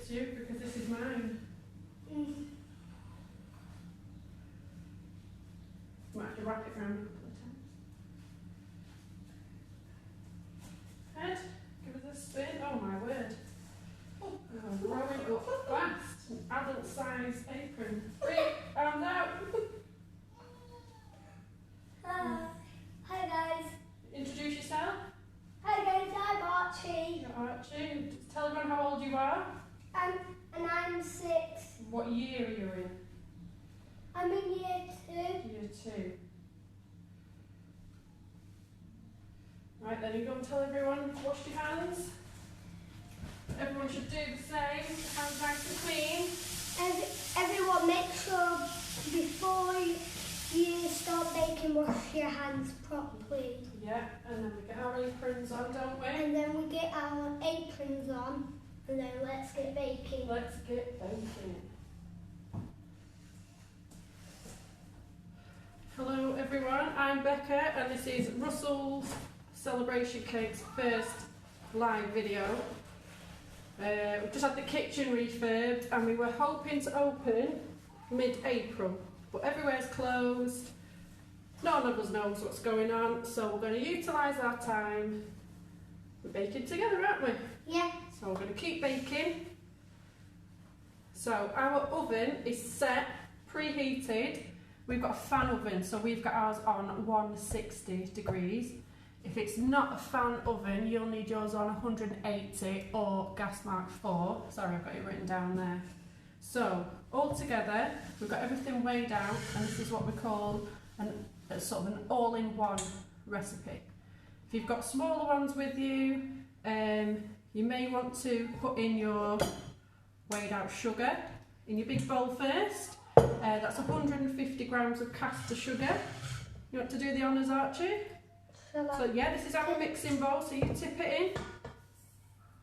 fits you because this is mine. Might have to wrap it around a couple of times. Head, give us a spin. Oh my word. Oh, growing up fast. An adult size apron. Arms out. Hi guys. Introduce yourself. Hi guys, I'm Archie. You're Archie. Tell everyone how old you are. And I'm 6. What year are you in? I'm in year 2. Year 2. Right, then you go and tell everyone to wash your hands. Everyone should do the same. Hands nice and clean. Everyone, make sure before you start baking, wash your hands properly. Yeah, and then we get our aprons on, don't we? And then we get our aprons on, and then let's get baking. Let's get baking. Hello everyone, I'm Becca and this is Russell's Celebration Cake's first live video. We've just had the kitchen refurbed and we were hoping to open mid-April, but everywhere's closed. None of us knows what's going on, so we're going to utilise our time. We're baking together, aren't we? Yeah. So we're going to keep baking. So our oven is set, preheated. We've got a fan oven, so we've got ours on 160 degrees. If it's not a fan oven, you'll need yours on 180 or gas mark 4. Sorry, I've got it written down there. So, all together, we've got everything weighed out, and this is what we call a sort of an all-in-one recipe. If you've got smaller ones with you, you may want to put in your weighed out sugar in your big bowl first. That's 150 grams of caster sugar. You want to do the honours, Archie? So yeah, this is our mixing bowl, so you tip it in.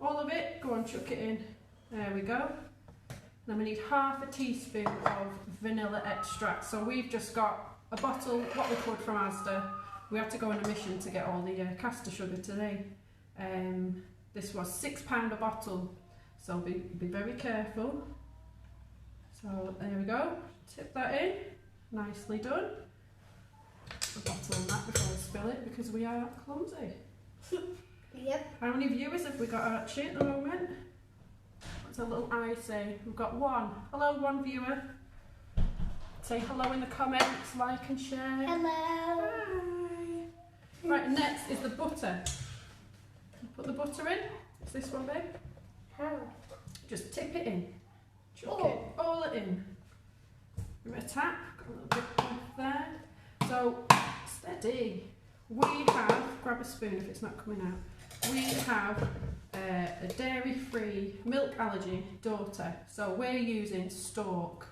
All of it, go on, chuck it in. There we go. Then we need half a teaspoon of vanilla extract. So we've just got a bottle, what we could from Asda. We had to go on a mission to get all the caster sugar today. This was £6 a bottle, so be very careful. So there we go, tip that in, nicely done. A bottle on that before I spill it because we are clumsy. Yep. How many viewers have we got, Archie, at the moment? What's a little I say? We've got 1. Hello, 1 viewer. Say hello in the comments, like and share. Hello. Bye. Right, next is the butter. Put the butter in. Is this one big? How? Just tip it in. Chuck it all in. Give it a tap. Got a little bit left there. So, steady. We have, grab a spoon if it's not coming out. We have a dairy-free, milk allergy daughter. So we're using Stork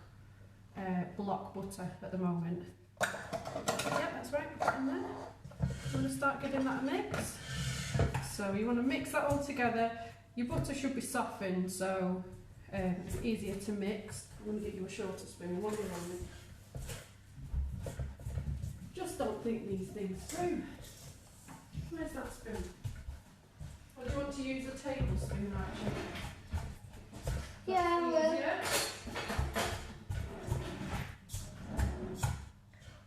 block butter at the moment. Yeah, that's right, put it in there. You want to start giving that a mix. So you want to mix that all together. Your butter should be softened, so it's easier to mix. I'm going to get you a shorter spoon, one you're on. Just don't think these things through. Where's that spoon? Or do you want to use a tablespoon actually? Yeah, I will.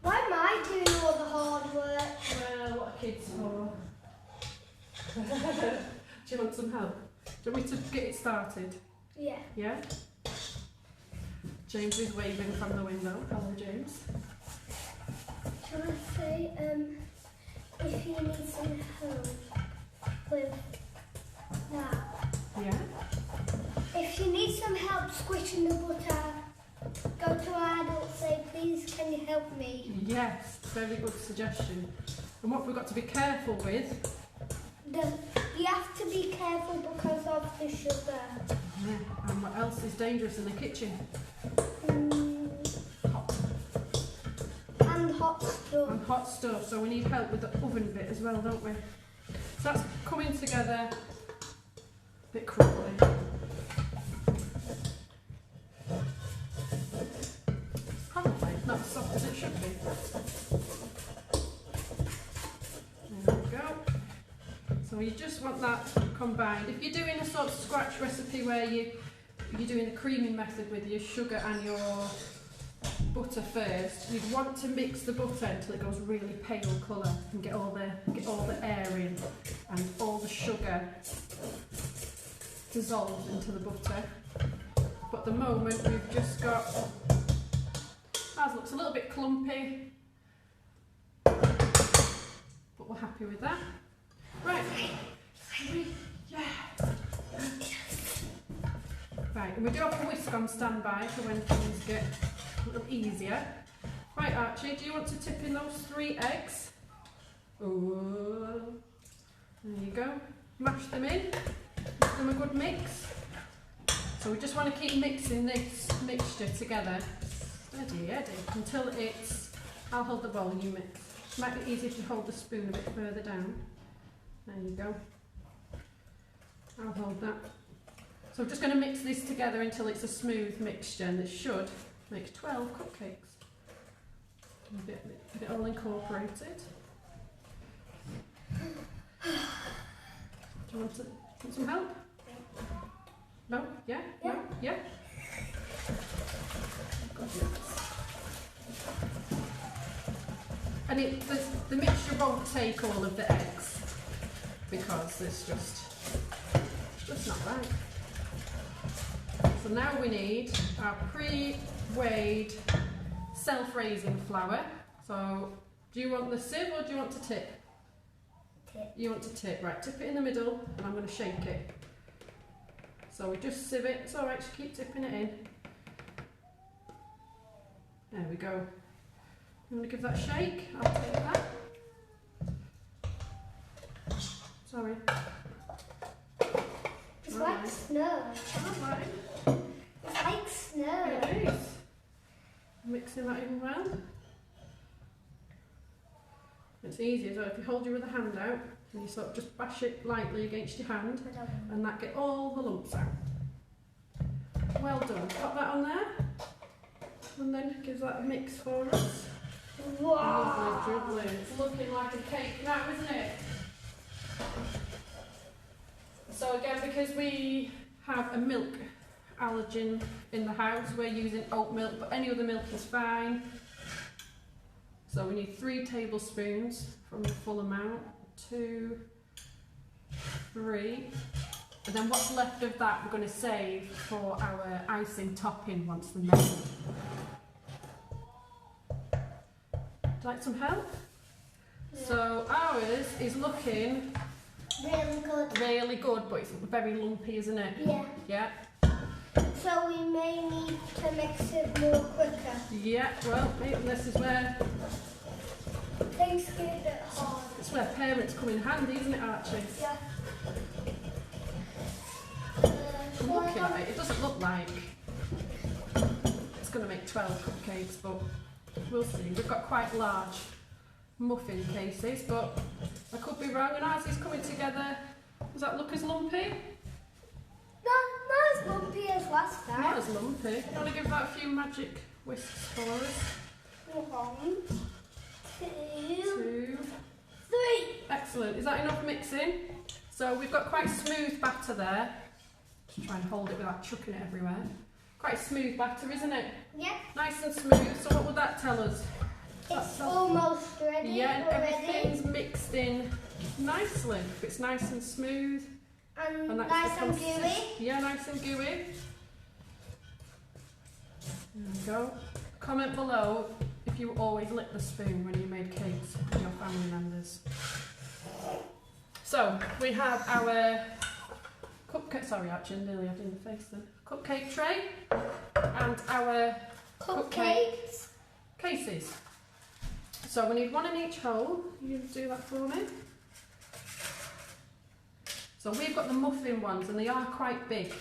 Why am I doing all the hard work? Well, what are kids for? Do you want some help? Do you want me to get it started? Yeah. Yeah? James is waving from the window. Hello, James. Can I say, if you need some help with that? Yeah? If you need some help squishing the butter, go to our adult, say, please, can you help me? Yes, very good suggestion. And what we've got to be careful with... You have to be careful because of the sugar. Yeah, and what else is dangerous in the kitchen? Hot. And hot stuff. And hot stuff, so we need help with the oven bit as well, don't we? So that's coming together a bit quickly. Probably not as soft as it should be. There we go. So you just want that combined. If you're doing a sort of scratch recipe where you you're doing the creaming method with your sugar and your butter first, you'd want to mix the butter until it goes really pale colour and get all the air in and all the sugar dissolved into the butter. But at the moment we've just got, ours looks a little bit clumpy, but we're happy with that. Right, yeah. Right, and we do have a whisk on standby for when things get a little easier. Right, Archie, do you want to tip in those 3 eggs? Oh, there you go. Mash them in. Give them a good mix. So we just want to keep mixing this mixture together. Steady, Eddie, until it's. I'll hold the bowl and you mix. Might be easier to hold the spoon a bit further down. There you go. I'll hold that. So I'm just going to mix this together until it's a smooth mixture, and it should make 12 cupcakes. Get it all incorporated. Do you want some help? No? Yeah? No? Yeah? And the mixture won't take all of the eggs because it's just not right. So now we need our pre-weighed self-raising flour. So do you want the sieve or do you want to tip? Tip. You want to tip, right, tip it in the middle and I'm going to shake it. So we just sieve it, it's alright, just keep tipping it in. There we go. You want to give that a shake? I'll take that. Sorry. It's like snow. Alright. It's like snow. It is. Mixing that in well. It's easy as well if you hold your other hand out and you sort of just bash it lightly against your hand and that get all the lumps out. Well done. Pop that on there and then give that a mix for us. Wow. Lovely, lovely. It's looking like a cake now, isn't it? So again, because we have a milk allergen in the house, we're using oat milk, but any other milk is fine. So we need 3 tablespoons from the full amount, 2, 3. And then what's left of that we're going to save for our icing topping once they're made. Would you like some help? Yeah. So ours is looking really good, but it's very lumpy, isn't it? Yeah. Yeah. So we may need to mix it more quicker. Yeah, well, this is where Things get a bit hard. it's where parents come in handy, isn't it, Archie? Yeah. Looking at it, it doesn't look like it's going to make 12 cupcakes, but we'll see. We've got quite large muffin cases, but I could be wrong. And ours is coming together. Does that look as lumpy? Not as lumpy as last time. Not as lumpy. Do you want to give that a few magic whisks for us? 1, 2, 2. 3. Excellent. Is that enough mixing? So we've got quite smooth batter there. Just try and hold it without chucking it everywhere. Quite smooth batter, isn't it? Yeah. Nice and smooth. So what would that tell us? It's almost ready. Yeah, already. everything's mixed in nicely. If it's nice and smooth. And that's nice and gooey. Yeah, nice and gooey. There we go. Comment below if you always lick the spoon when you made cakes with your family members. So, we have our cupcake, sorry actually, nearly I didn't face them. Cupcake tray and our Cupcakes. cases. So we need 1 in each hole. You do that for me. So we've got the muffin ones and they are quite big.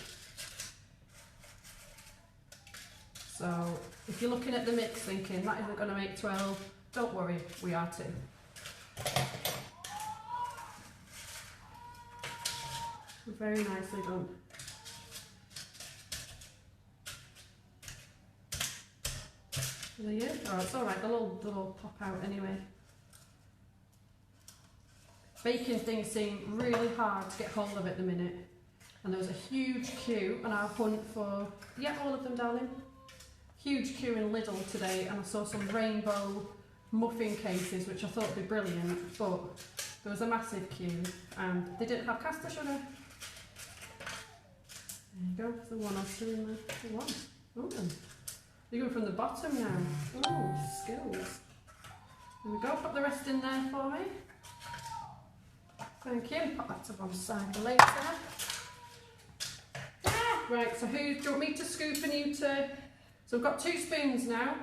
So if you're looking at the mix thinking that isn't going to make 12, don't worry, we are too. Very nicely done. There you go. Oh, it's alright, they'll all pop out anyway. Baking things seem really hard to get hold of at the minute. And there was a huge queue on our hunt for, yeah, all of them, darling. Huge queue in Lidl today, and I saw some rainbow muffin cases, which I thought would be brilliant, but there was a massive queue, and they didn't have caster sugar. There you go, the one or two in there. The one. Oh, you're going from the bottom now. Oh, skills. There we go, put the rest in there for me. Thank you, put that to one side for later. Right, so who do you want me to scoop and you to... So we've got 2 spoons now.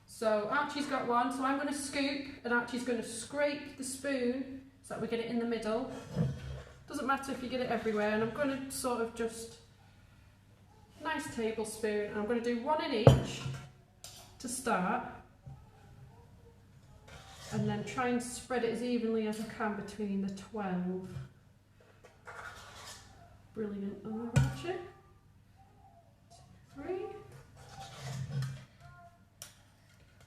So Archie's got one, so I'm going to scoop and Archie's going to scrape the spoon so that we get it in the middle. Doesn't matter if you get it everywhere, and I'm going to sort of just... Nice tablespoon, and I'm going to do 1 in each to start. And then try and spread it as evenly as I can between the 12. Brilliant. And there, Archie. 2, 3.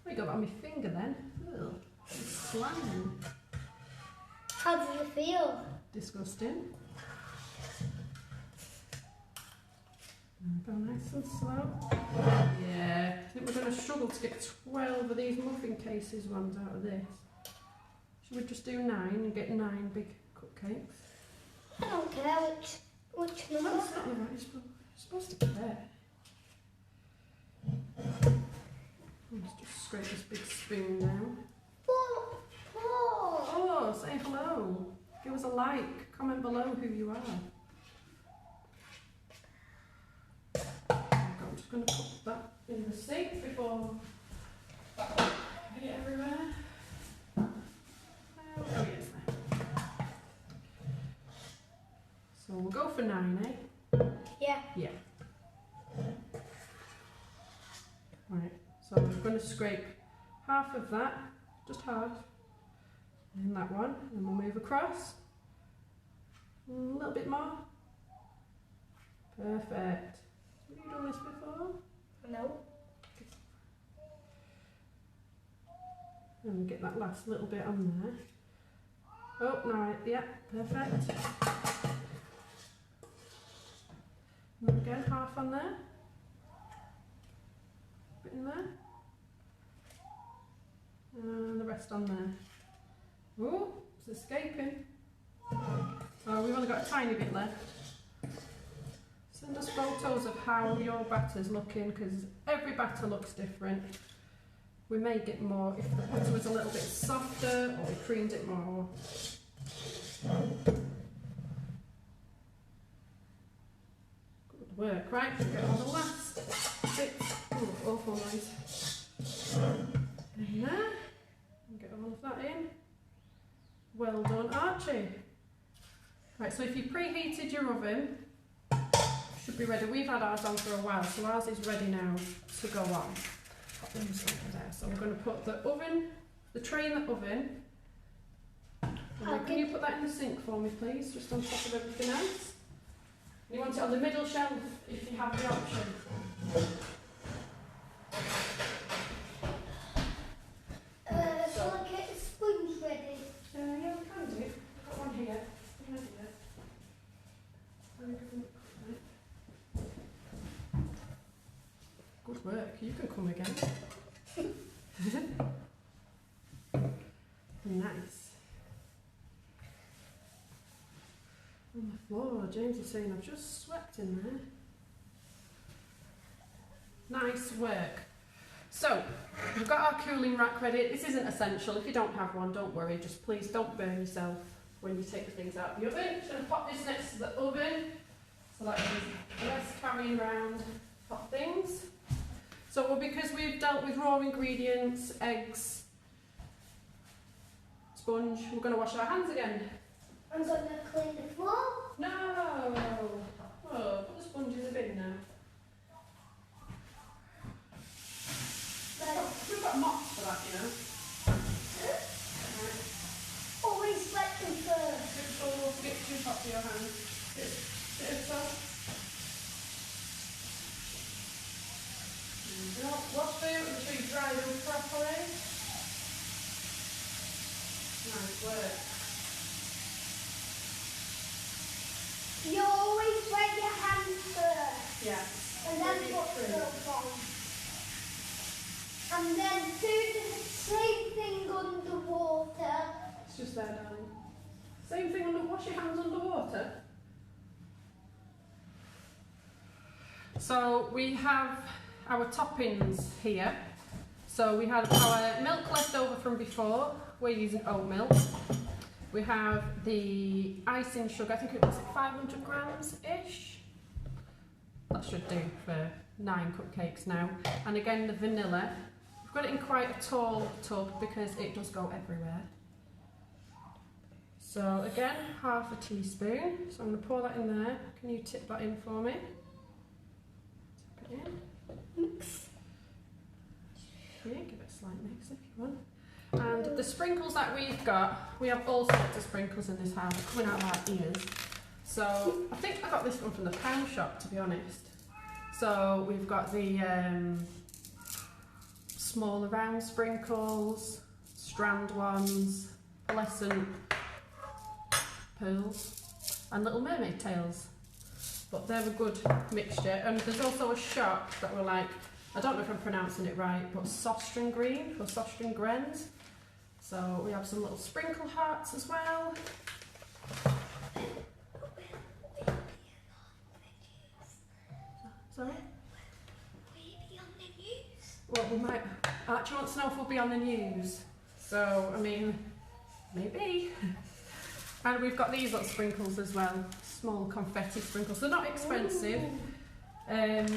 Oh, you got that on my finger then. Ugh, it's slime. How does it feel? Disgusting. Go nice and slow. Yeah, I think we're going to struggle to get 12 of these muffin cases ones out of this. Should we just do 9 and get 9 big cupcakes? I don't care which number. No, it's not the right, you're supposed to care. Let's just scrape this big spoon now. Oh, say hello. Give us a like. Comment below who you are. I'm just going to put that in the sink before I get it everywhere. Oh, yes. So we'll go for 9, eh? Yeah. Yeah. Right, so I'm going to scrape half of that, just half, and that one, and we'll move across. A little bit more. Perfect. Have you done this before? No. And get that last little bit on there. Oh, no, yeah, perfect. And again, half on there. Bit in there. And the rest on there. Oh, it's escaping. Oh, we've only got a tiny bit left. Send us photos of how your batter's looking, because every batter looks different. We may get more if the butter was a little bit softer or we creamed it more. Good work. Right, we'll get on the last bit. Oh, awful noise. In there. And get all of that in. Well done, Archie. Right, so if you preheated your oven, should be ready. We've had ours on for a while, so ours is ready now to go on. Pop them just over there. So we're going to put the oven, the tray in the oven. Can you put that in the sink for me, please? Just on top of everything else. You want it on the middle shelf if you have the option. Shall I get the spoons ready? Yeah, we can do. I've got one here. Good work. You can come again. Nice. On the floor, James is saying I've just swept in there. Nice work. So, we've got our cooling rack ready. This isn't essential. If you don't have one, don't worry. Just please don't burn yourself when you take the things out of the oven. Just going to pop this next to the oven so that there's less carrying around hot things. So, well, because we've dealt with raw ingredients, eggs, sponge, we're going to wash our hands again. I'm going to clean the floor. No! Oh, put the sponge in the bin now. We've got mops for that, you know. Right. Always wet them first. Get too hot for your hands. Bit of salt. Wash them, make sure you dry them properly. Nice work. Yo! Yeah. And then put soap on. And then do the same thing underwater. It's just there, darling. Same thing under, wash your hands underwater. So we have our toppings here. So we had our milk left over from before. We're using oat milk. We have the icing sugar, I think it was 500 grams-ish. That should do for 9 cupcakes now. And again, the vanilla. We've got it in quite a tall tub because it does go everywhere. So again, half a teaspoon. So I'm going to pour that in there. Can you tip that in for me? Tip it in. Mix. Yeah, give it a slight mix if you want. And the sprinkles that we've got, we have all sorts of sprinkles in this house coming out of our ears. So I think I got this one from the pound shop, to be honest. So we've got the smaller round sprinkles, strand ones, pearlescent pearls, and little mermaid tails. But they're a good mixture. And there's also a shop that were like, I don't know if I'm pronouncing it right, but Sostren Green or Sostren Grens. So we have some little sprinkle hearts as well. Sorry? Will you be on the news? Well, we might. Archie wants to know if we'll be on the news. So, I mean, maybe. And we've got these little sprinkles as well. Small confetti sprinkles. They're not expensive. Yeah,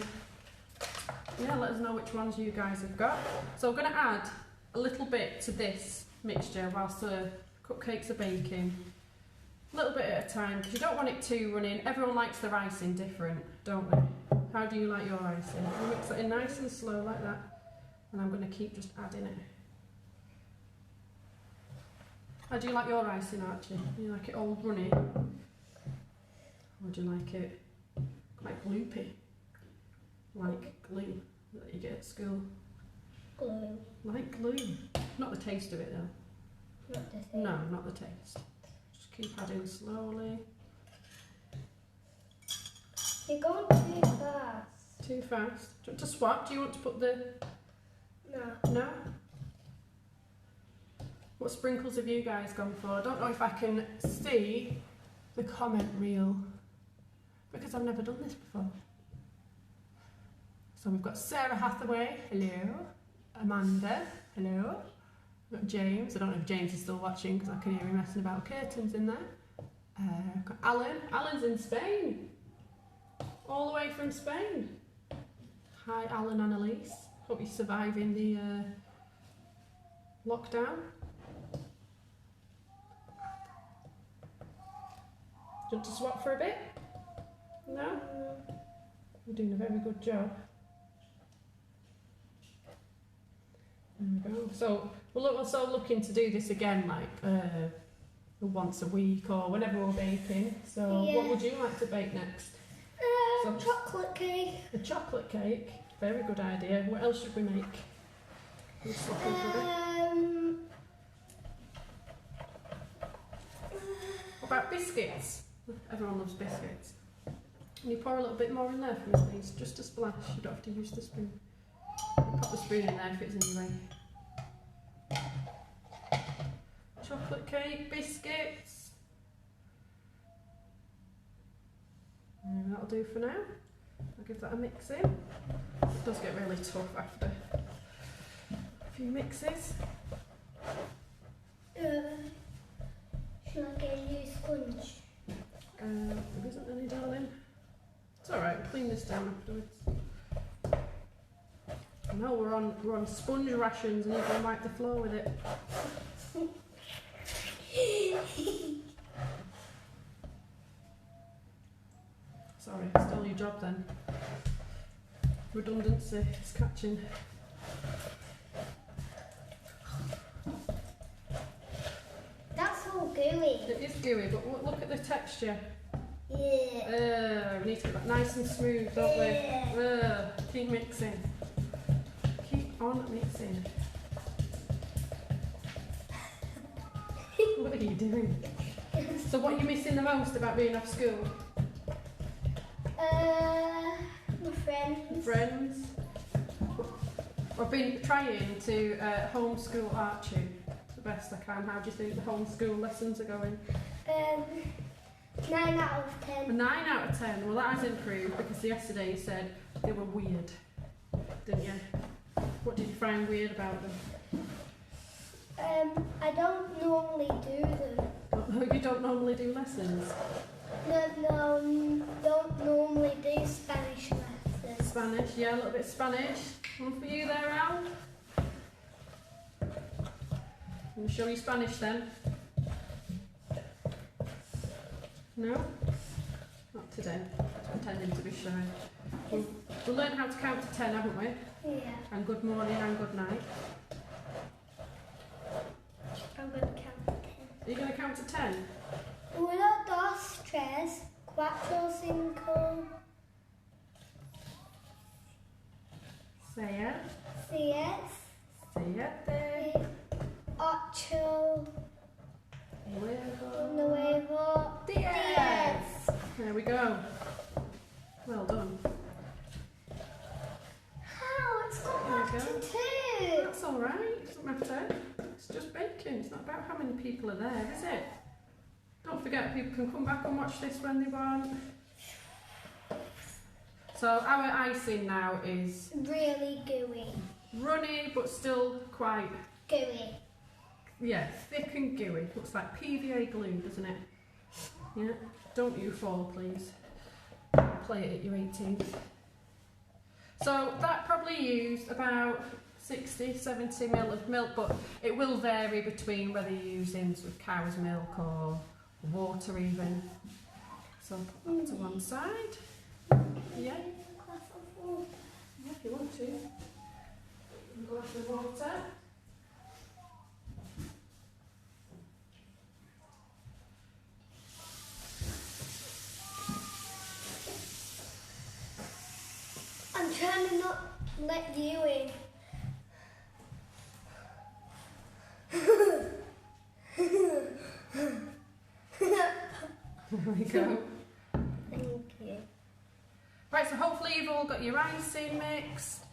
let us know which ones you guys have got. So we're going to add a little bit to this mixture whilst the cupcakes are baking. A little bit at a time, because you don't want it too running. Everyone likes their icing different, don't they? How do you like your icing? You mix it in nice and slow like that. And I'm going to keep just adding it. How do you like your icing, Archie? Do you like it all runny? Or do you like it quite gloopy? Like glue that you get at school? Glue. Like glue. Not the taste of it though. Not the thing. No, not the taste. Just keep adding slowly. You're going too fast. Too fast. Do you want to swap? Do you want to put the... No. No? What sprinkles have you guys gone for? I don't know if I can see the comment reel because I've never done this before. So we've got Sarah Hathaway, hello. Amanda, hello. We've got James, I don't know if James is still watching because I can hear him messing about curtains in there. We've got Alan, Alan's in Spain. All the way from Spain. Hi Alan and Elise, hope you're surviving the lockdown. Do you want to swap for a bit? No? You're doing a very good job. There we go. So we're also looking to do this again, like once a week or whenever we're baking. So Yeah. what would you like to bake next? So- Chocolate cake. A chocolate cake. Very good idea. What else should we make? I'm just looking for it. What about biscuits? Everyone loves biscuits. Can you pour a little bit more in there for me, please? Just a splash. You don't have to use the spoon. Pop the spoon in there if it's in your way. Chocolate cake, biscuits. And that'll do for now. I'll give that a mix in. It does get really tough after a few mixes. Should I get a new sponge? There isn't any, darling. It's alright, we'll clean this down afterwards. I know we're on sponge rations and you can wipe the floor with it. Sorry, stole your job then. Redundancy is catching. That's all gooey. It is gooey, but look at the texture. Yeah. We need to get that nice and smooth, don't we? Keep mixing. Keep on mixing. What are you doing? So what are you missing the most about being off school? My friends. Friends. I've been trying to homeschool Archie the best I can. How do you think the homeschool lessons are going? 9 out of 10. A 9 out of 10. Well, that has improved because yesterday you said they were weird, didn't you? What did you find weird about them? I don't normally do them. You don't normally do lessons? No, don't normally do Spanish lessons. Spanish, yeah, a little bit Spanish. One for you there, Al. I'm going to show you Spanish then. No? Not today. Pretending to be shy. We'll learn how to count to 10, haven't we? Yeah. And good morning and good night. I'm going to count to 10. Are you going to count to 10? 1, 2, 3, 4, 5, 6, 6, 7, 8, 8, 9, 10. There we go. Well done. How? It's got There we back go. to 2. That's alright, it doesn't matter. It's just baking. It's not about how many people are there, is it? Don't forget, people can come back and watch this when they want. So our icing now is Really gooey. runny but still quite, Gooey. yeah, thick and gooey. Looks like PVA glue, doesn't it? Yeah. Don't you fall, please. Play it at your 18th. So that probably used about 60, 70 ml of milk, but it will vary between whether you're using sort of cow's milk or water even. So put that to one side. Yeah. Yeah, if you want to. A glass of water. I'm trying to not let you in. There we go. Thank you. Right, so hopefully you've all got your icing mixed,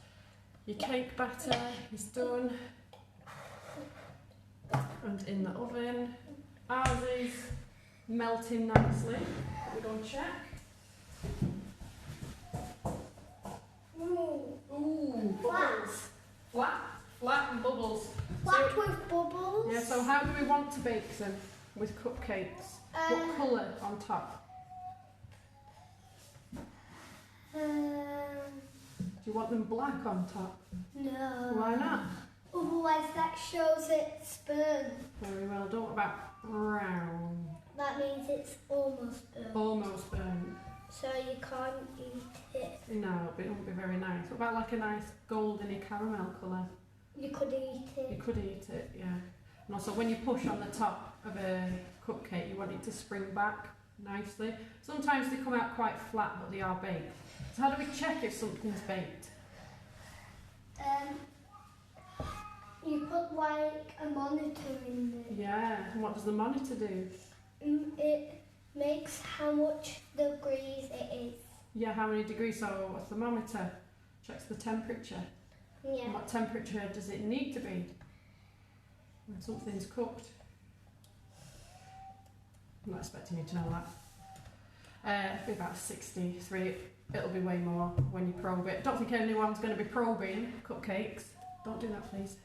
your cake batter is done, and in the oven. Ours is melting nicely. We're going to check. Ooh, bubbles. Flat and bubbles. Flat with bubbles. Yeah, so how do we want to bake them with cupcakes? What colour on top? Do you want them black on top? No. Why not? Otherwise that shows it's burnt. Very well done. What about brown? That means it's almost burnt. Almost burnt. So you can't eat it. No, but it won't be very nice. What about like a nice goldeny caramel colour? You could eat You it. could eat it, yeah. And also when you push on the top of a cupcake, you want it to spring back nicely. Sometimes they come out quite flat, but they are baked. So how do we check if something's baked? You put like a monitor in there. Yeah, and what does the monitor do? It makes how much degrees it is. Yeah, how many degrees? So a thermometer checks the temperature. Yeah. And what temperature does it need to be when something's cooked? I'm not expecting you to know that. It'll be about 63. It'll be way more when you probe it. Don't think anyone's going to be probing cupcakes. Don't do that, please.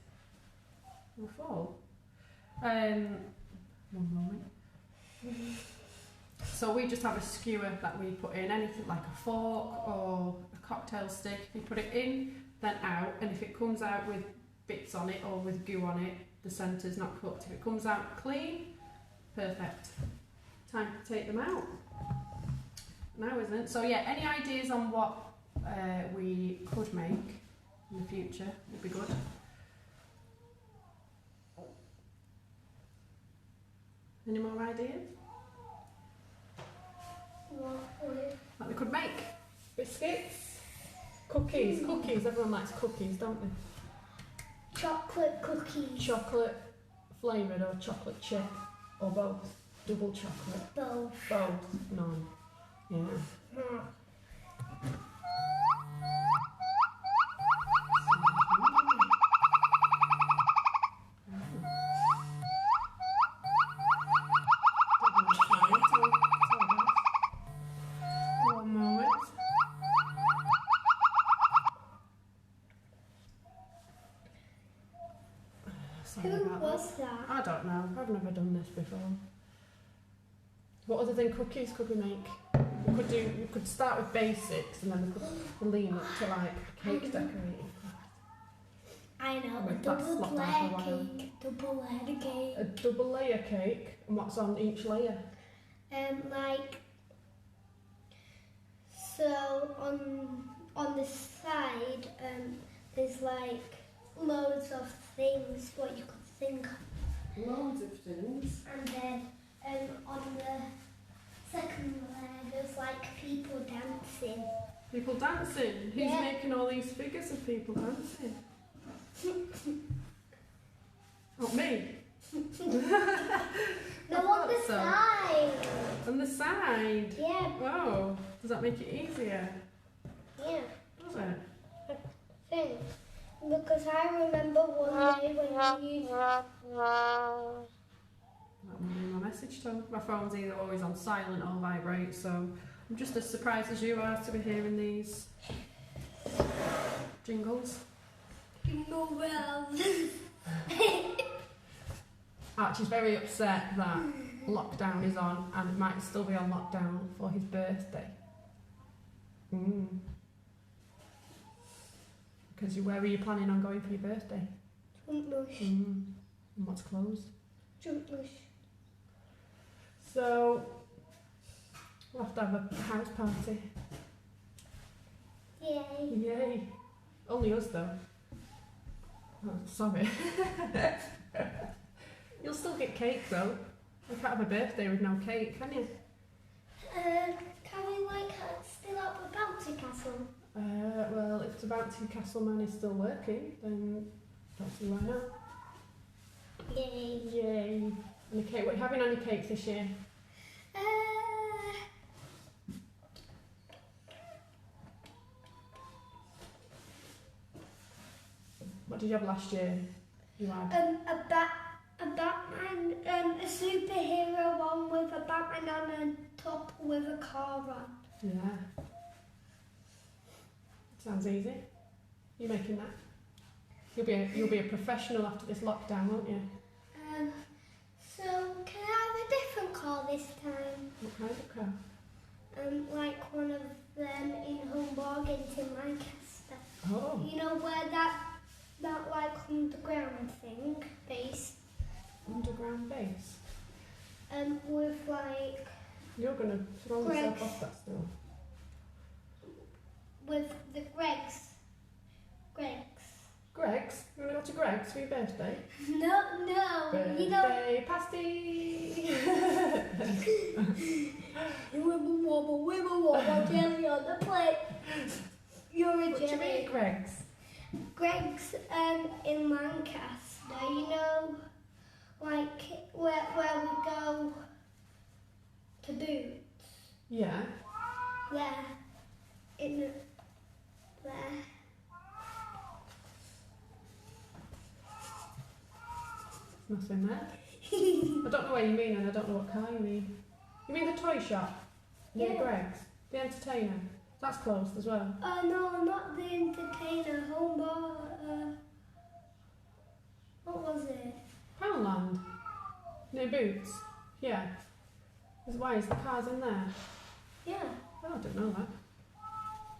You'll fall. One moment. So we just have a skewer that we put in anything like a fork or a cocktail stick. You put it in, then out, and if it comes out with bits on it or with goo on it, the centre's not cooked. If it comes out clean, perfect. Time to take them out. Now isn't it? So yeah, any ideas on what we could make in the future would be good. Any more ideas? That we could make? Biscuits? Cookies? Cookies, everyone likes cookies, don't they? Chocolate cookies. Chocolate flavoured or chocolate chip or both? Double chocolate? Both. Both? None. Yeah. I don't know. I've never done this before. What other than cookies could we make? We could start with basics and then we could lean up to like cake decorating. I know, a That's double not layer bad for a while. cake. Double layer cake. A double layer cake, and what's on each layer? Like, so on the side, there's like loads of things what you could think of. Loads of things. And then on the second layer, there's like people dancing. People dancing? Who's Yeah. making all these figures of people dancing? Not me. No, on the So. side. On the side? Yeah, Oh, does that make it easier? yeah. Does it? Thing. Because I remember one day when you That will be my message tone. My phone's either always on silent or vibrate, so I'm just as surprised as you are to be hearing these jingles. jingle bells. Archie's very upset that lockdown is on and it might still be on lockdown for his birthday. Because where are you planning on going for your birthday? Jumplush. And what's closed? Jumplush. So we'll have to have a house party. Yay. Yay! Only us though. Oh, sorry. You'll still get cake though. You can't have a birthday with no cake, can you? Can we like still have a bouncy castle? Well, if the bouncy castle man is still working, then don't see why not. Yay. Yay! And a cake. What are you having on your cake this year? What did you have last year? You had A Batman, a superhero one with a Batman on a top with a car on. yeah. Sounds easy. You making that? You'll be a professional after this lockdown, won't you? So can I have a different car this time? What kind of car? Like one of them in Home Bargains in Lancaster. Oh, You know where that like underground thing base, underground base. with like You're gonna throw yourself Greg's. off that still. with the Greg's. Greg's? You wanna go to Greg's for your birthday? No, you know. Birthday pasty! Wibble wobble, jelly on the plate. You're a What do you jelly. mean Greg's? Greg's in Lancaster, you know, like where we go to Boots. Yeah. There. There. There's nothing there. I don't know what you mean and I don't know what car you mean. You mean the toy shop? Near Yeah. Greg's? The entertainer? That's closed as well. No, not the entertainer. Home bar. What was it? Poundland? Near Boots? Yeah. Why is the cars in there? Yeah. Oh, I didn't know that.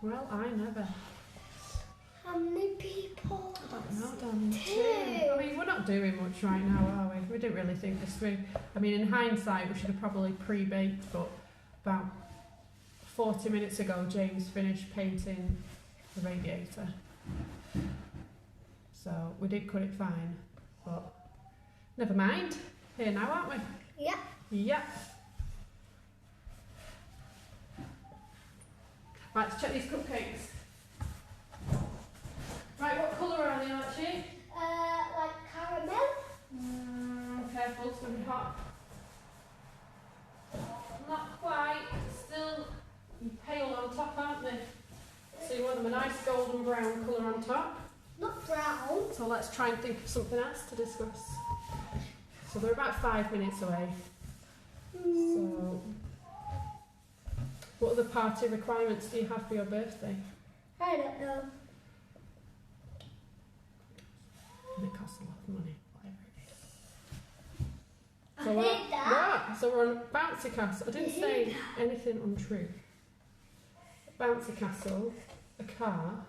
Well, I never. How many people? I don't know, darling. Two. I mean, we're not doing much right now, are we? We didn't really think this through. I mean, in hindsight, we should have probably pre-baked, but about 40 minutes ago, James finished painting the radiator. So we did cut it fine, but never mind. Here now, aren't we? Yeah. Yeah. Right, let's check these cupcakes. Right, what colour are they, Archie? Like caramel. Careful, it's going to be hot. Not quite. Still pale on top, aren't they? So you want them a nice golden brown colour on top. Not brown. So let's try and think of something else to discuss. So they're about 5 minutes away. So, what other party requirements do you have for your birthday? I don't know. And it costs a lot of money, whatever it is. So so we're on bouncy castle. I didn't say anything untrue. Bouncy castle, a car,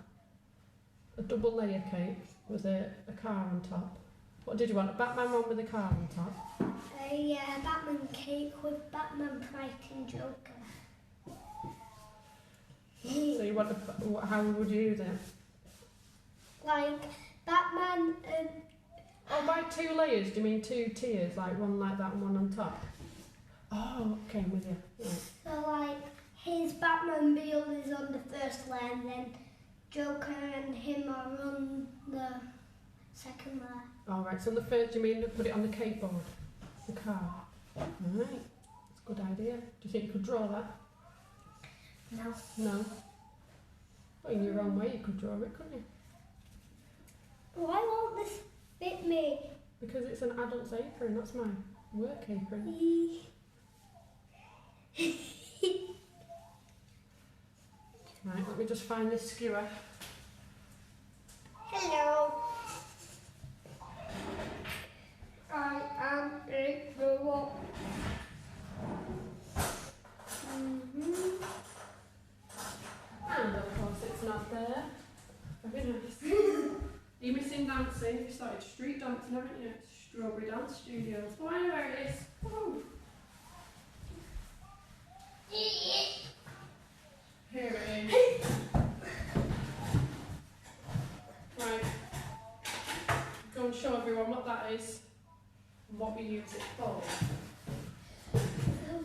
a double layer cake with a car on top. What did you want? A Batman one with a car on top? Yeah, Batman cake with Batman fighting Joker. So you want how would you use it? Like Batman. Oh, by 2 layers, do you mean 2 tiers, like one like that and one on top? Oh, okay, I'm with you. Right. So like his Batmobile is on the first layer, and then Joker and him are on the second layer. All right. So on the first, do you mean put it on the cake board, the car? All right. That's a good idea. Do you think you could draw that? No. No. Well, in your own way, you could draw it, couldn't you? Why won't this fit me? Because it's an adult's apron. That's my work apron. Right. Let me just find this skewer. Hello. I am a robot. And of course, it's not there. Very nice. Are you missing dancing? You started street dancing, haven't you? Strawberry Dance Studios. Oh, I know where it is. Woo. Here it is. Right. Go and show everyone what that is and what we use it for.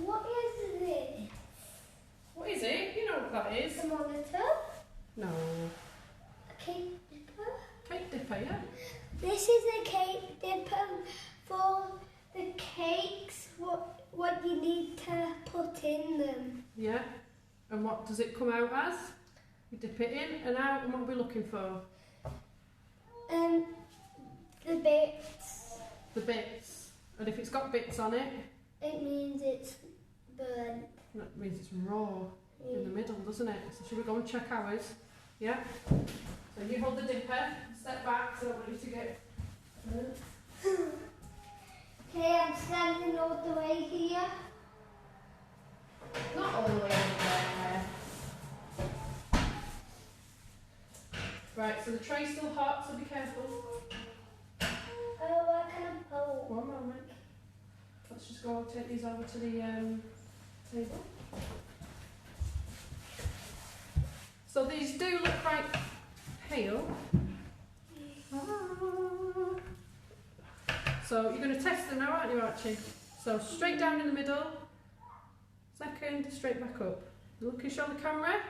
What is it? What is it? You know what that is? A monitor? No. A cake dipper? Cake dipper, yeah. This is a cake dipper for the cakes, what you need to put in them. Yeah. And what does it come out as? You dip it in and out, and what are we looking for? The bits. The bits. And if it's got bits on it, It means it's burnt. that means it's raw in the middle, doesn't it? So should we go and check ours? Yeah? So you hold the dipper, step back so I don't want you to get burnt. Okay, I'm standing all the way here. Not all the way over there. Right, so the tray's still hot, so be careful. Oh, I can pull. One moment. Let's just go take these over to the table. So these do look quite pale. So you're going to test them now, aren't you, Archie? So straight down in the middle. Second, straight back up. Look and show the camera.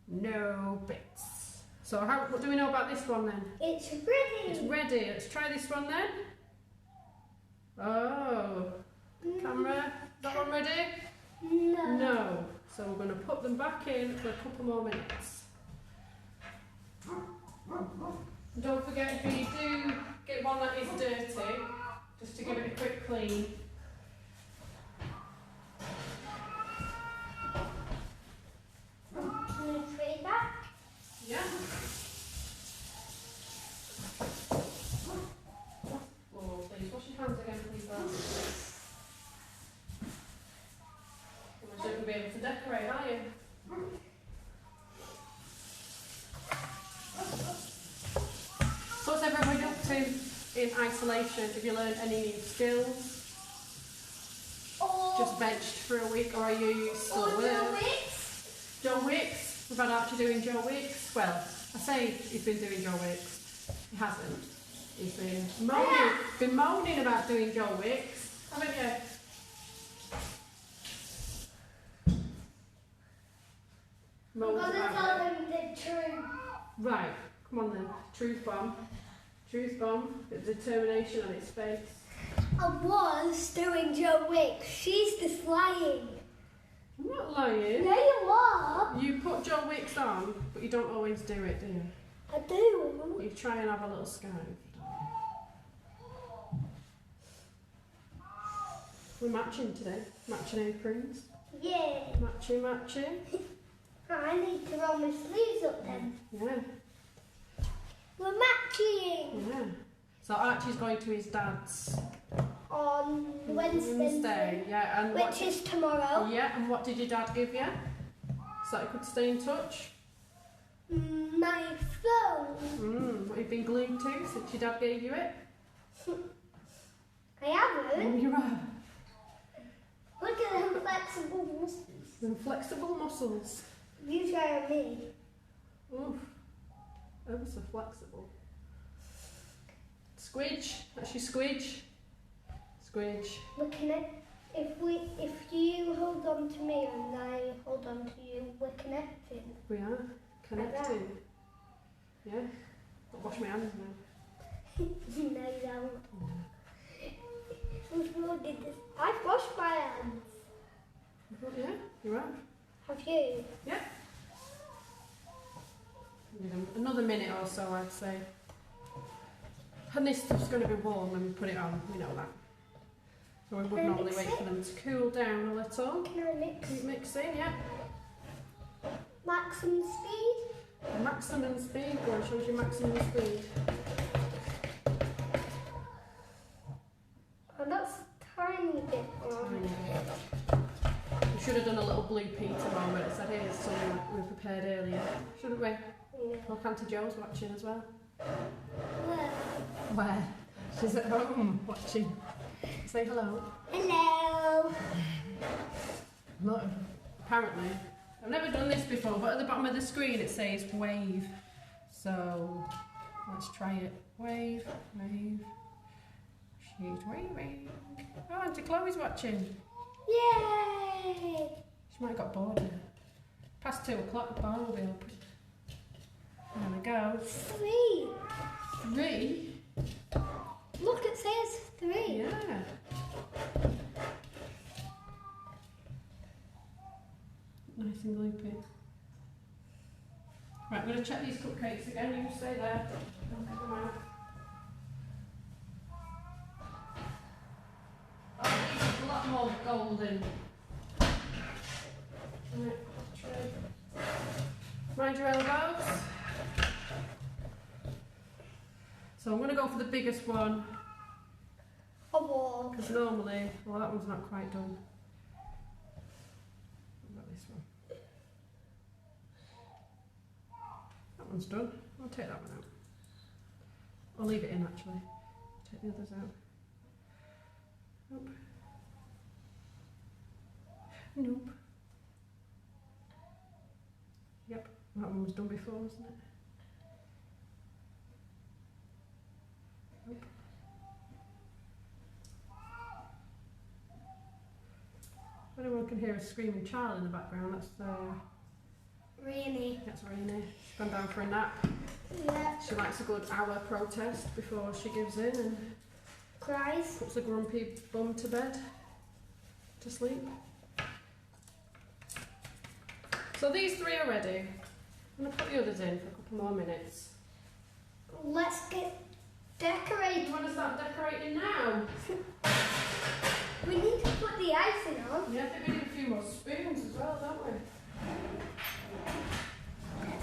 No bits. So what do we know about this one then? It's ready. It's ready. Let's try this one then. Oh, camera. Is that one ready? No. No. So we're going to put them back in for a couple more minutes. Don't forget, if you do get one that is dirty, just to give it a quick clean. Three back. Yeah. Oh, please wash your hands again, please, Belle. You're not going to be able to decorate, are you? So what's everybody up to in isolation? Have you learned any new skills? Just benched for a week, or are you still there? Joe Wicks. We've had Archie doing Joe Wicks. Well, I say he's been doing Joe Wicks. He hasn't. He's been moaning about doing Joe Wicks, haven't you? I'm going to tell them the truth. Right, come on then. Truth bomb. Truth bomb. Bit of determination on its face. I was doing Joe Wicks. She's just lying. I'm not lying. Yeah, you are. You put Joe Wicks on, but you don't always do it, do you? I do. You try and have a little sky. We're matching today. Matching aprons. Yeah. Matching. I need to roll my sleeves up then. Yeah. We're matching. Yeah. So Archie's going to his dad's On Wednesday. Yeah, and Which is tomorrow. Yeah, and what did your dad give you? So that you could stay in touch? My phone. What you've been glued to since your dad gave you it? I haven't. You have. Look at them flexible muscles. Them flexible muscles. You try on me. Oof. Ever so flexible. Squidge. That's your squidge. Squidge. Looking at if you hold on to me and I hold on to you, we're connecting. We are connecting. Yeah. I'll wash my hands now. No, you don't. Who did this? I've washed my hands. Yeah, you have. Have you? Yeah. Another minute or so, I'd say. And this stuff's going to be warm when we put it on, we know that. So we would normally wait for them to cool down a little. Can I mix? Keep mixing, yeah. Maximum speed? Maximum speed, go on, shows you maximum speed. Oh, that's a tiny bit Tiny bit. We should have done a little blue Peter moment. It said here's something that we prepared earlier, shouldn't we? Yeah. Look, Auntie Jo's watching as well. Where? Where? She's at home watching. Say hello. Hello. Look, apparently, I've never done this before, but at the bottom of the screen it says wave. So let's try it. Wave, wave. She's waving. Oh, Auntie Chloe's watching. Yay! She might have got bored now. Past 2 o'clock, the bar will be open. There we go. 3. 3? Look, it says 3. Yeah. Nice and gloopy. Right, I'm going to check these cupcakes again. You stay there. Don't get them out. Oh, these are a lot more golden. Right, tray. Mind your elbows. So I'm going to go for the biggest one. A wall. Because normally, well, that one's not quite done. What about this one? That one's done. I'll take that one out. I'll leave it in actually. Take the others out. Nope. Nope. Yep, that one was done before, wasn't it? Nope. If anyone can hear a screaming child in the background, that's Rainy. that's Rainy. She's gone down for a nap. Yeah. She likes a good hour protest before she gives in and Cries. puts a grumpy bum to bed, to sleep. So these 3 are ready. I'm going to put the others in for a couple more minutes. Let's get decorated. You want to start decorating now? We need to put the icing on. Yeah, I think we need a few more spoons as well, don't we?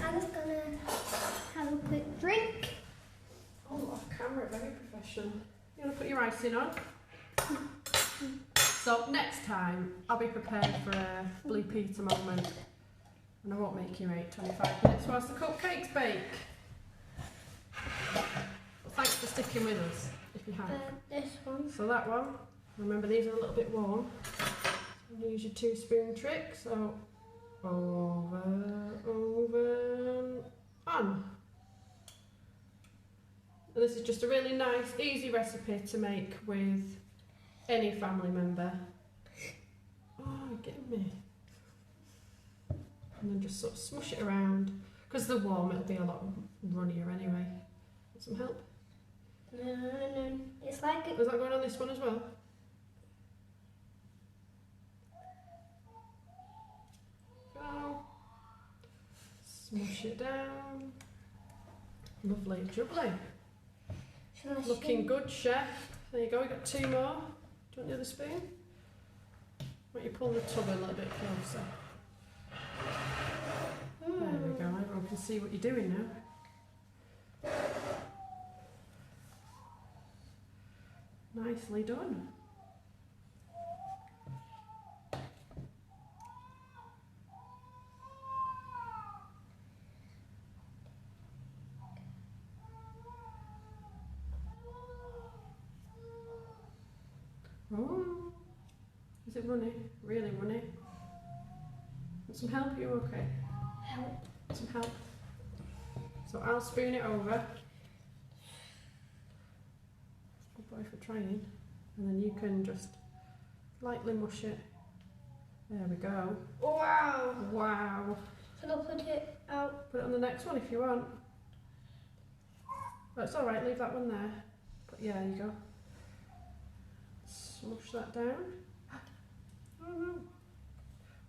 I'm just gonna have a quick drink. Oh, off camera, very professional. You want to put your icing on? So next time, I'll be prepared for a Blue Peter moment. And I won't make you wait 25 minutes whilst the cupcakes bake. Well, thanks for sticking with us, if you have. This one. So that one, remember these are a little bit warm. So use your 2-spoon trick. So over, on. And this is just a really nice, easy recipe to make with any family member. Oh, you're getting me. And then just sort of smush it around. Because they're warm, it'll be a lot runnier anyway. Want some help? No. It's like Is that going on this one as well? Go. Smush it down. Lovely, jubbly. Looking good, chef. There you go, we got 2 more. Do you want the other spoon? Why don't you pull the tub a little bit closer? There we go, everyone can see what you're doing now. Nicely done. Oh, is it runny? Really runny? Want some help? You okay? Help. Some help. So I'll spoon it over. Good boy for trying. And then you can just lightly mush it. There we go. Wow. Wow. Should I put it out? Put it on the next one if you want. Oh, it's alright, leave that one there. But yeah, there you go. Smush that down. Oh no.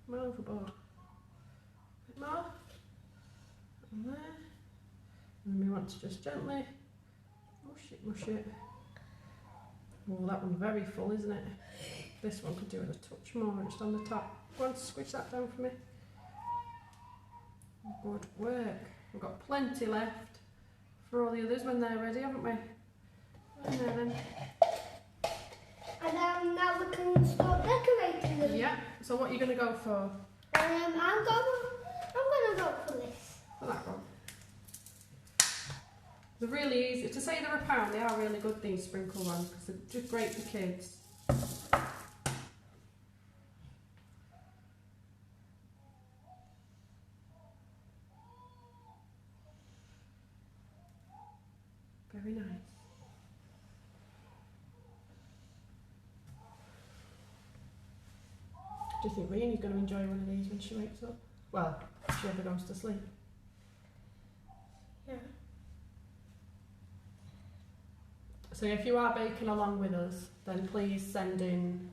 I'm overboard. A bit more. And there. And we want to just gently mush it. Oh, that one's very full, isn't it? This one could do with a touch more, just on the top. Go on, squish that down for me. Good work. We've got plenty left for all the others when they're ready, haven't we? And then. And now we can start decorating them. Yeah. So what are you going to go for? I'm gonna go for this. For that one. They're really easy. To say they're £1, they are really good, these sprinkle ones, because they're just great for kids. Very nice. Do you think Reenie's going to enjoy one of these when she wakes up? Well, if she ever goes to sleep. Yeah. So if you are baking along with us, then please send in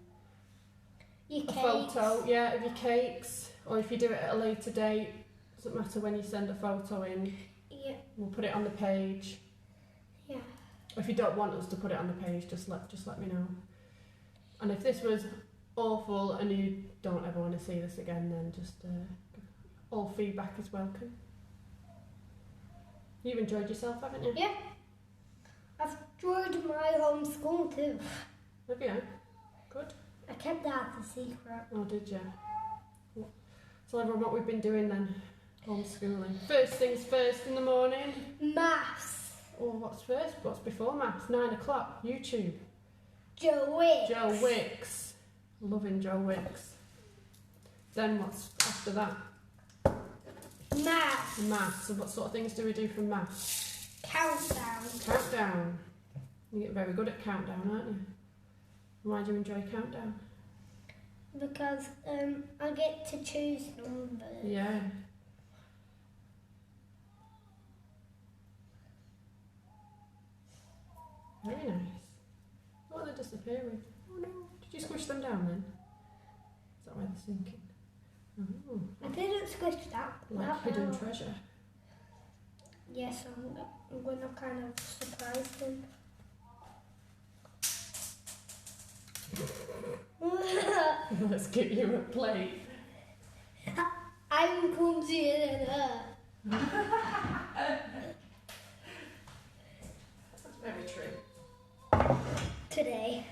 Your a cakes. photo, yeah, of your cakes, or if you do it at a later date, doesn't matter when you send a photo in. Yeah. We'll put it on the page. Yeah. If you don't want us to put it on the page, just let me know. And if this was awful and you don't ever want to see this again, then just all feedback is welcome. You've enjoyed yourself, haven't you? Yeah. I've enjoyed my homeschool too. Have you? Good. I kept that a secret. Oh, did you? Tell everyone what we've been doing then. Homeschooling. First things first in the morning. Maths. Oh, what's first? What's before maths? 9 o'clock. YouTube. Joe Wicks. Joe Wicks. Loving Joe Wicks. Then what's after that? Maths. Maths. So what sort of things do we do for maths? Countdown. Countdown. You get very good at countdown, aren't you? Why do you enjoy countdown? Because I get to choose numbers. Yeah. Very nice. What are they disappearing? Oh no. Did you squish them down then? Is that why they're sinking? Oh. I didn't squish that. Like hidden treasure. Yes, I'm going to kind of surprise them. Let's get you a plate. I'm clumsier than her. That's very true. Today.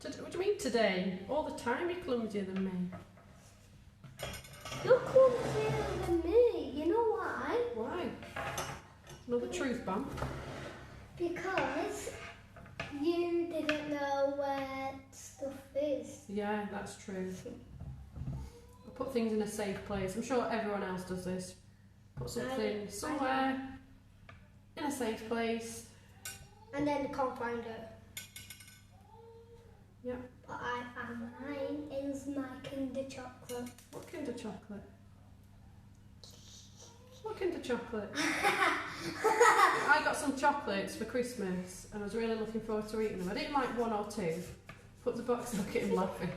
What do you mean today? All the time you're clumsier than me. You're clumsier than me. You know why? Why? Another truth bomb. Because you didn't know where stuff is. Yeah, that's true. I put things in a safe place. I'm sure everyone else does this. Put something somewhere in a safe place. And then you can't find it. Yeah. But I found mine is my Kinder Chocolate. What Kinder Chocolate? What Kinder Chocolate? I got some chocolates for Christmas and I was really looking forward to eating them. I didn't like one or two. Put the box, look at him laughing.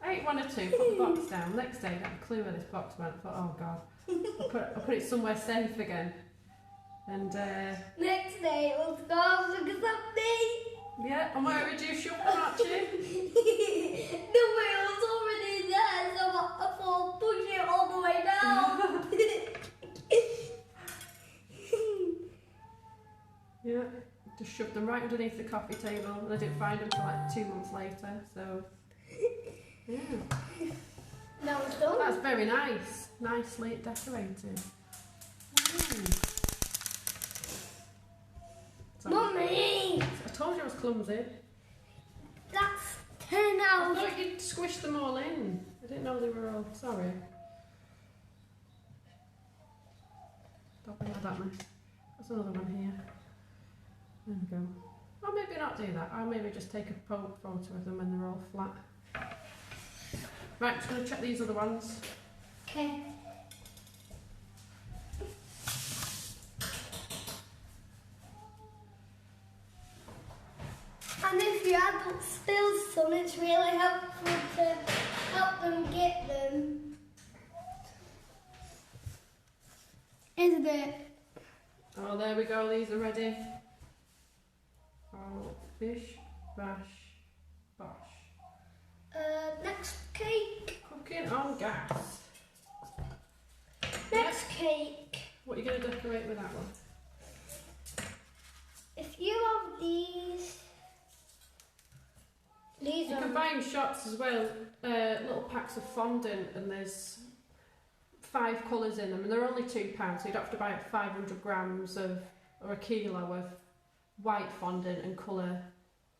I ate one or two, put the box down. Next day, I got a clue where this box went. I thought, oh God. I put it somewhere safe again. And next day it was gone because of me. yeah, and where did you shove them, aren't you? The wheel's already there, so I thought push it all the way down. Yeah, just shoved them right underneath the coffee table and I didn't find them until like 2 months later, so yeah. Now it's done. That's very nice. Nicely decorated. Mummy! I told you clumsy. That's 10 I out. thought you'd squish them all in. I didn't know they were all. Sorry. Don't be like that, miss. There's another one here. There we go. Or maybe not do that. I'll maybe just take a photo of them when they're all flat. Right, just going to check these other ones. Okay. And if your adult spills some, it's really helpful to help them get them. Isn't it? Oh, there we go. These are ready. Oh, bish, bash, bosh. Next cake. Cooking on gas. Next cake. What are you going to decorate with that one? If you have these You are can buy in shops as well, little packs of fondant, and there's 5 colours in them, and they're only £2, so you'd have to buy 500 grams of, or a kilo of white fondant and colour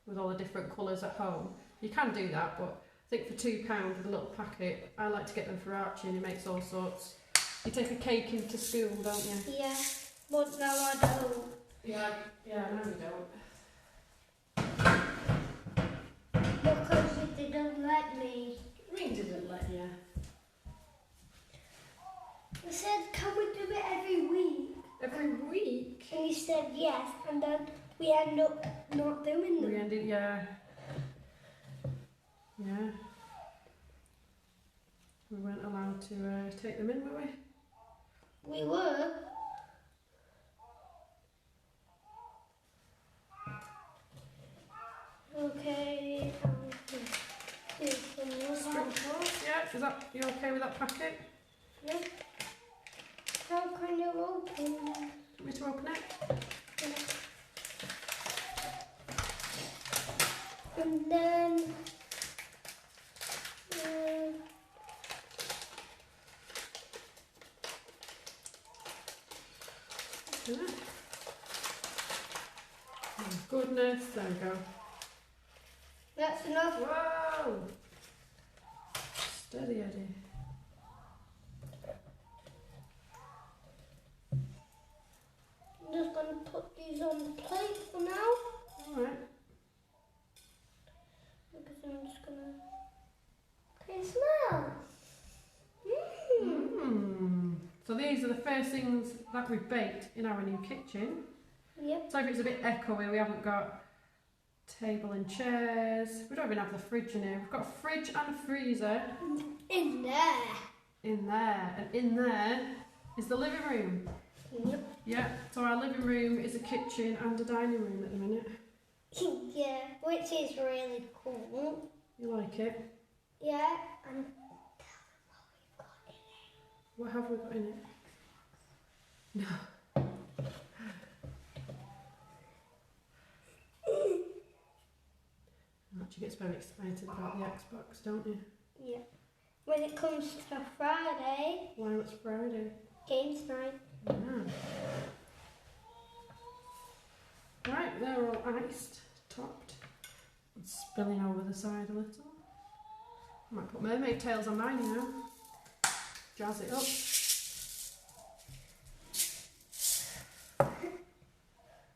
with all the different colours at home. You can do that, but I think for £2 with a little packet, I like to get them for Archie, and he makes all sorts. You take a cake into school, don't you? yeah, but now I don't. Yeah, no you don't. Because you didn't let me. We didn't let you. I said, can we do it every week? Every week? And you said yes, and then we end up not doing them. We ended, yeah. Yeah. We weren't allowed to take them in, were we? We were. Okay. Do some more. Sprinkles, yeah. Is that, you okay with that packet? Yeah. How can you open them? Want me to open it? Yeah. And then. Yeah. Oh, goodness, there we go. That's enough. Whoa! Steady, Eddie. I'm just going to put these on the plate for now. Alright. Because I'm just going to. Okay, smell. So these are the first things that we've baked in our new kitchen. Yep. So if it's a bit echoey, we haven't got table and chairs. We don't even have the fridge in here. We've got a fridge and a freezer. In there. In there. And in there is the living room. Yep. Yeah, so our living room is a kitchen and a dining room at the minute. Yeah, which is really cool. You like it? Yeah, and What have we got in it? No. Archie gets very excited about the Xbox, don't you? yeah. When it comes to Friday, Why, it's Friday? games night. Yeah. Right, they're all iced, topped, and spilling over the side a little. I might put mermaid tails on mine, you know. Jazz it up.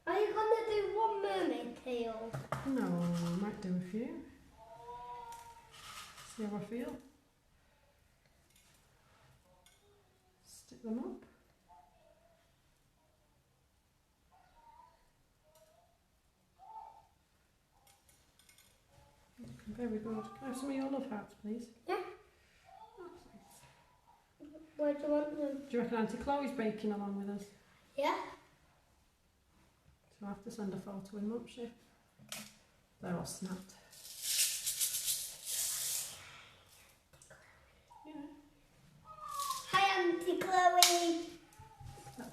Are you going to do one mermaid tail? No, I might do a few. See how I feel. Stick them up. Looking very good. Can I have some of your love hearts, please? Yeah. Oh, thanks. Where do you want them? Do you reckon Auntie Chloe's baking along with us? Yeah. So I'll have to send a photo in, won't she? They're all snapped. Yeah. Hi, Auntie Chloe.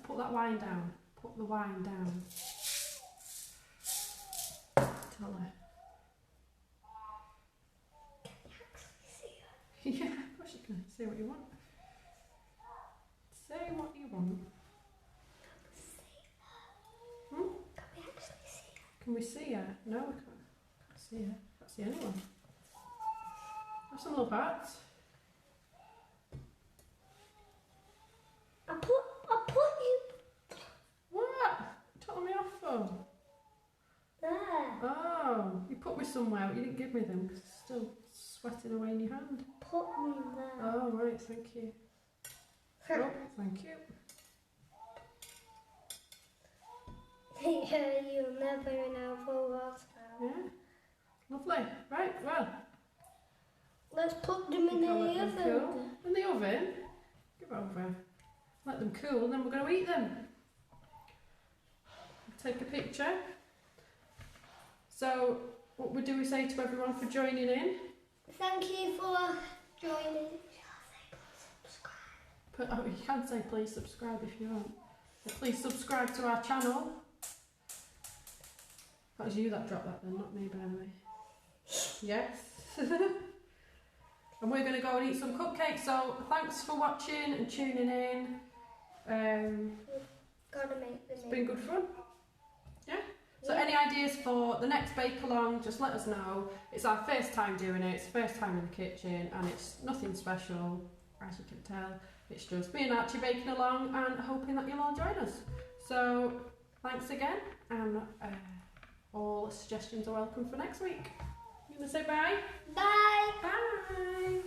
Put that wine down. Put the wine down. Tell her. Yeah, of course you can. Say what you want. Say what you want. Hmm? Can we actually see her? Can we see her? No, I can't see it. Can't see anyone. Have some little parts. I put you What? Told me off for? there. Oh, you put me somewhere, but you didn't give me them because it's still sweating away in your hand. Put me there. Oh, right, thank you. Oh, thank you. Yeah, you'll never know for what. Yeah, lovely. Right, well, Let's put them in you the can let them oven. cool. In the oven? Give it over. Let them cool, then we're going to eat them. Take a picture. So, what do we say to everyone for joining in? Thank you for joining. Oh, you can say please subscribe if you want. But please subscribe to our channel. That was you that dropped that then, not me, by the way. Yes. And we're going to go and eat some cupcakes, so thanks for watching and tuning in. Gotta make the It's been good fun. Yeah? So any ideas for the next bake along, just let us know. It's our first time doing it, it's the first time in the kitchen, and it's nothing special, as you can tell. It's just me and Archie baking along and hoping that you'll all join us. So thanks again, and all suggestions are welcome for next week. You gonna say bye? Bye. Bye!